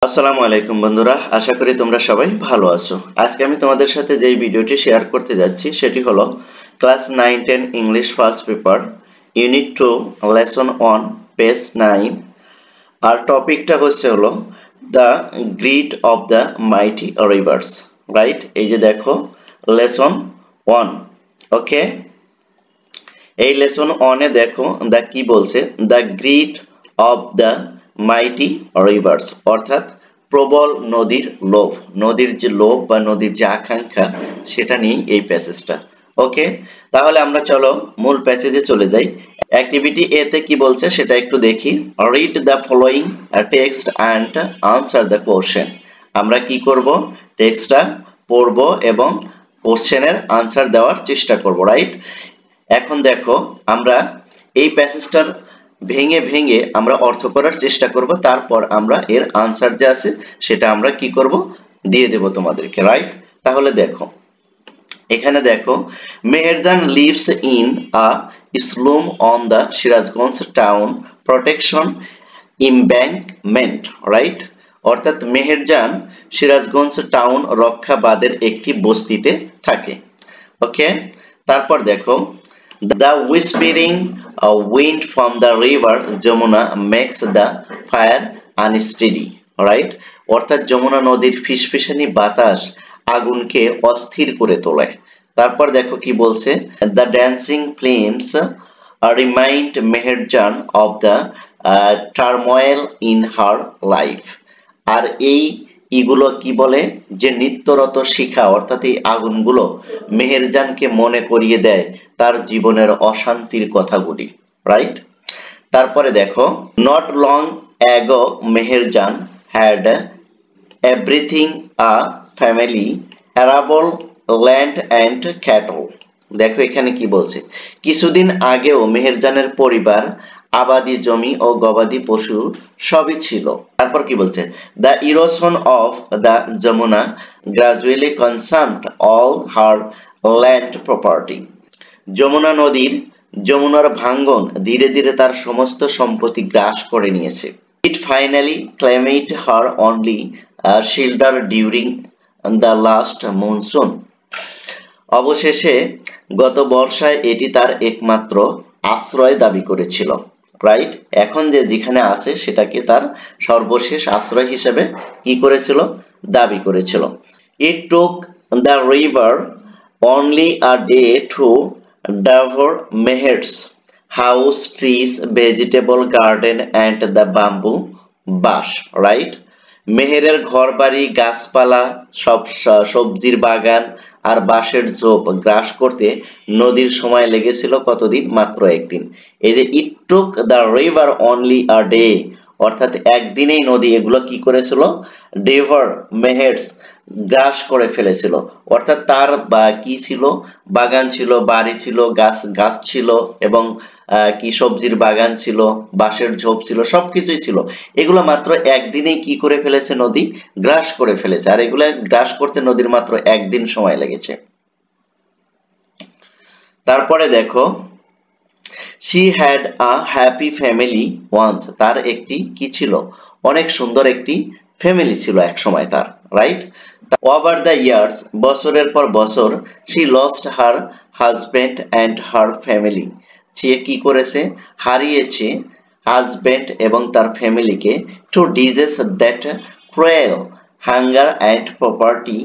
আসসালামু আলাইকুম বন্ধুরা, আশা করি তোমরা সবাই ভালো আছো। আজকে আমি তোমাদের সাথে যেই ভিডিওটি শেয়ার করতে যাচ্ছি সেটি হলো class 9-10 English first paper unit 2 lesson 1 page 9। আর টপিকটা হলো the grid of the mighty reverse. Right, এই যে দেখো লেসন 1। ওকে, এই লেসন 1 এ দেখো দা কি বলছে, the grid of the mighty reverse, অর্থাৎ প্রবল নদীর লোভ, নদীর যে লোভ বা নদীর যে আকাঙ্ক্ষা সেটা নিয়ে এই প্যাসেজটা। ওকে, তাহলে আমরা চলো মূল প্যাসেজে চলে যাই। অ্যাক্টিভিটি এ তে কি বলছে সেটা একটু দেখি। Read the following text and answer the question. আমরা কি করব, টেক্সটটা পড়ব এবং কোশ্চেনের আনসার দেওয়ার চেষ্টা করব। রাইট, এখন দেখো আমরা এই প্যাসেজটার ভেঙে ভেঙে আমরা অর্থ করার চেষ্টা করব, তারপর আমরা এর আনসার যে আছে সেটা আমরা কি করব, দিয়ে দেব তোমাদেরকে। রাইট, তাহলে দেখো এখানে দেখো, Meherjan lives in a slum on the Sirajganj town protection embankment. Right, অর্থাৎ মেহেরজান সিরাজগঞ্জ টাউন রক্ষা বাঁধের একটি বস্তিতে থাকে। ওকে, তারপর দেখো, the whispering wind from the river Yamuna makes the fire unsteady. Right, অর্থাৎ যমুনা নদীর ফিসফিসানি বাতাস আগুনকে অস্থির করে তোলে। তারপর দেখো কি বলছে, the dancing flames remind Meherjaan of the turmoil in her life. আর এইগুলো কি বলে, যে নিত্যরত শিখা, অর্থাৎ এই আগুনগুলো মেহেরজানকে মনে করিয়ে দেয় তার জীবনের অশান্তির কথাগুলি। রাইট, তারপরে দেখো, not long ago Meherjaan had everything a family, arable land and cattle. দেখো এখানে কি বলছে, কিছুদিন আগেও মেহেরজানের পরিবার আবাদি জমি ও গবাদি পশু সবই ছিল। তারপর কি বলছে, the erosion of the Jamuna gradually consumed all her land property. যমুনার ভাঙ্গন ধীরে ধীরে তার সমস্ত সম্পত্তি গ্রাস করে নিয়েছে। ইট finally claimed her only shelter during the last monsoon. অবশেষে গত বর্ষায় এটি তার একমাত্র আশ্রয় দাবি করেছিল। রাইট, এখন যেখানে আছে সেটাকে তার সর্বশেষ আশ্রয় হিসেবে কি করেছিল, দাবি করেছিল। It took the river only a day to devour Meher's house, trees, vegetable garden and the bamboo bush. Right, মেহেরের ঘর বাড়ি, গাছপালা, সব সবজির বাগান আর বাঁশের ঝোপ গ্রাস করতে নদীর সময় লেগেছিল কতদিন, মাত্র একদিন। এই যে it took the river only a day, অর্থাৎ একদিনেই নদী এগুলো কি করেছিল, ডেভার মেহেরস গ্রাস করে ফেলেছিল। অর্থাৎ তার কি ছিল, বাগান ছিল, বাড়ি ছিল, গাছ ছিল এবং কি সবজির বাগান ছিল, বাঁশের ঝোপ ছিল, সবকিছুই ছিল। এগুলো মাত্র একদিনেই কি করে ফেলেছে, নদী গ্রাস করে ফেলেছে। আর এগুলো গ্রাস করতে নদীর মাত্র একদিন সময় লেগেছে। তারপরে দেখো, she had a happy family once, তার একটি কি ছিল, অনেক সুন্দর একটি ফ্যামিলি ছিল এক সময় তার। রাইট, ওভার দ্য ইয়ার্স, বছরের পর বছর, she lost her husband and her family, সে কি করেছে, হারিয়েছে হাজবেন্ড এবং তার ফ্যামিলিকে, two disease that cruel hunger and property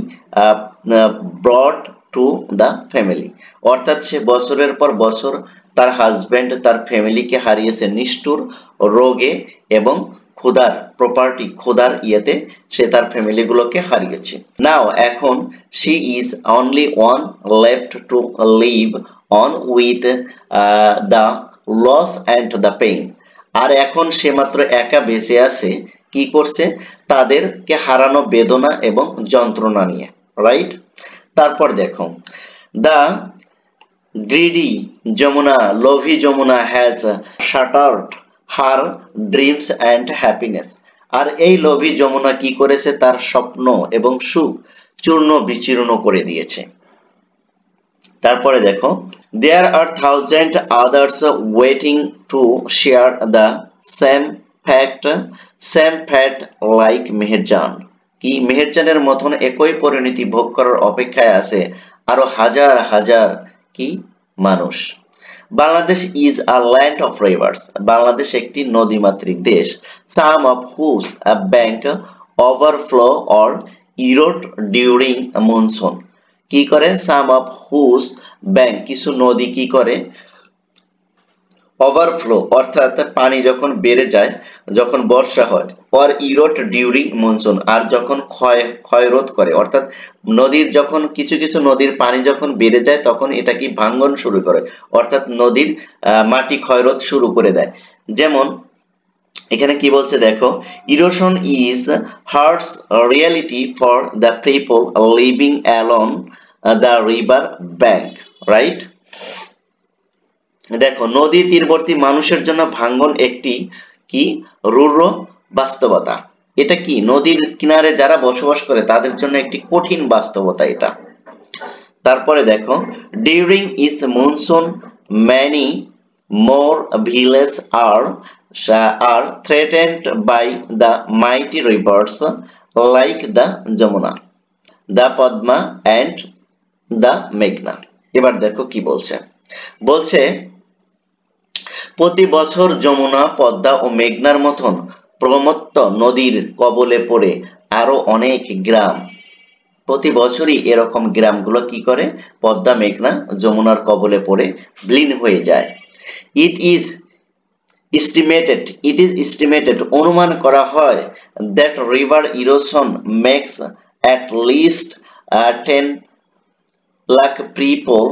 ব্রট to the family. অর্থাৎ সে বছরের পর বছর তার হাজবেন্ড তার ফ্যামিলিকে হারিয়েছে নিষ্ঠুর রোগে এবং ক্ষুধার, প্রপার্টি ক্ষুধার ইয়েতে সে তার ফ্যামিলিগুলোকে হারিয়েছে। নাও এখন, she is only one left to live on with the loss and the pain. আর এখন সে মাত্র একা বেঁচে আছে, কি করছে, তাদেরকে হারানো বেদনা এবং যন্ত্রণা নিয়ে। রাইট, তারপর দেখো, দ্য গ্রিডি যমুনা, লোভী Jamuna has shattered her dreams and happiness. আর এই লোভী যমুনা কি করেছে, তার স্বপ্ন এবং সুখ চূর্ণ বিচূর্ণ করে দিয়েছে। তারপরে দেখো, there are thousand others waiting to share the same fact same fate like Meherjan, কি মেহেরজানের মতন একই পরিণতি ভোগ করার অপেক্ষায় আছে আরো হাজার হাজার কি মানুষ। Bangladesh is a land of rivers, Bangladesh একটি নদীমাতৃক দেশ। Some of whose bank overflow or erode during monsoon, কি করে সাম অফ হুজ ব্যাংক কিছু নদী কি করে ওভারফ্লো অর্থাৎ পানি যখন বেড়ে যায় যখন বর্ষা হয়, অর ইরোড ডিউরিং মনসুন আর যখন ক্ষয়রোধ করে অর্থাৎ নদীর যখন কিছু কিছু নদীর পানি যখন বেড়ে যায় তখন এটা কি ভাঙ্গন শুরু করে অর্থাৎ নদীর মাটি ক্ষয়রোধ শুরু করে দেয়। যেমন এখানে কি বলছে দেখো, erosion is harsh reality for the people living along the river bank, right. দেখো নদী তীরবর্তী মানুষের জন্য ভাঙ্গন একটি কি রূঢ় বাস্তবতা, এটা কি নদীর কিনারে যারা বসবাস করে তাদের জন্য একটি কঠিন বাস্তবতা এটা। তারপরে দেখো, during is monsoon many more villages are threatened by the mighty rivers like the Jamuna, the Padma and the Meghna। এবার দেখো কি বলছে, বলছে প্রতি বছর যমুনা, পদ্মা ও মেঘনার মতন প্রমত্ত নদীর কবলে পড়ে আরো অনেক গ্রাম, প্রতি বছরই এরকম গ্রামগুলো কি করে পদ্মা, মেঘনা, যমুনার কবলে পড়ে বিলীন হয়ে যায়। ইট ইজ estimated অনুমান করা হয় that river erosion makes at least 10 lakh people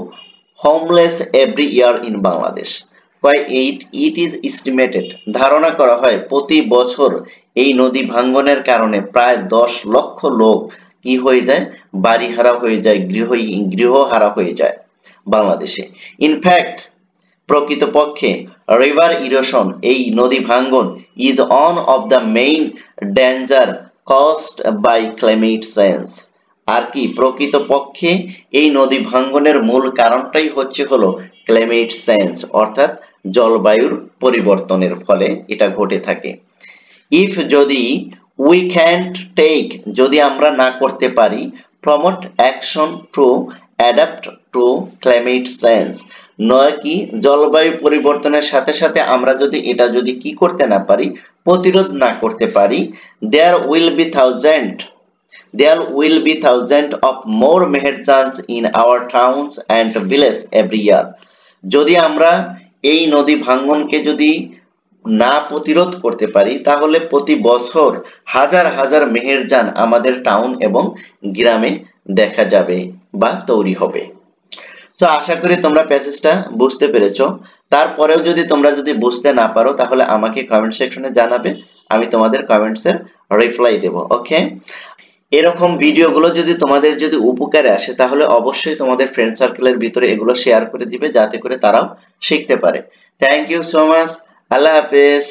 homeless every year in Bangladesh। it is estimated ধারণা করা হয় প্রতি বছর এই নদী ভাঙ্গনের কারণে প্রায় 10 লক্ষ লোক কি হয়ে যায় বাড়িহারা হয়ে যায়, গৃহহারা হয়ে যায় বাংলাদেশে। ইনফ্যাক্ট প্রকৃতপক্ষে রিভার ইরোশন এই নদী ভাঙ্গন is one of the main danger caused by climate change, আর কি প্রকৃতপক্ষে এই নদী ভাঙ্গনের মূল কারণটাই হলো ক্লাইমেট চেঞ্জ অর্থাৎ জলবায়ুর পরিবর্তনের ফলে এটা ঘটে থাকে। ইফ যদি উই ক্যান্ট টেক যদি আমরা না করতে পারি promote action to adapt two climate change, নয় কি জলবায়ু পরিবর্তনের সাথে সাথে আমরা যদি এটা যদি কি করতে না পারি প্রতিরোধ না করতে পারি, there will be thousands of more Meherjans in our towns and villages every year। যদি আমরা এই নদী ভাঙ্গনকে যদি না প্রতিরোধ করতে পারি তাহলে প্রতি বছর হাজার হাজার মেহেরজান আমাদের টাউন এবং গ্রামে দেখা যাবে বা তৈরি হবে। তো আশা করি তোমরা প্যাসেজটা বুঝতে পেরেছো। তারপরেও যদি তোমরা বুঝতে না পারো তাহলে আমাকে কমেন্ট সেকশনে জানাবে, আমি তোমাদের কমেন্টসের রিপ্লাই দেব। ওকে, এরকম ভিডিওগুলো যদি তোমাদের উপকারে আসে তাহলে অবশ্যই তোমাদের ফ্রেন্ড সার্কেলের ভিতরে এগুলো শেয়ার করে দিবে যাতে করে তারাও শিখতে পারে। থ্যাংক ইউ সো মাচ, আল্লাহ হাফেজ।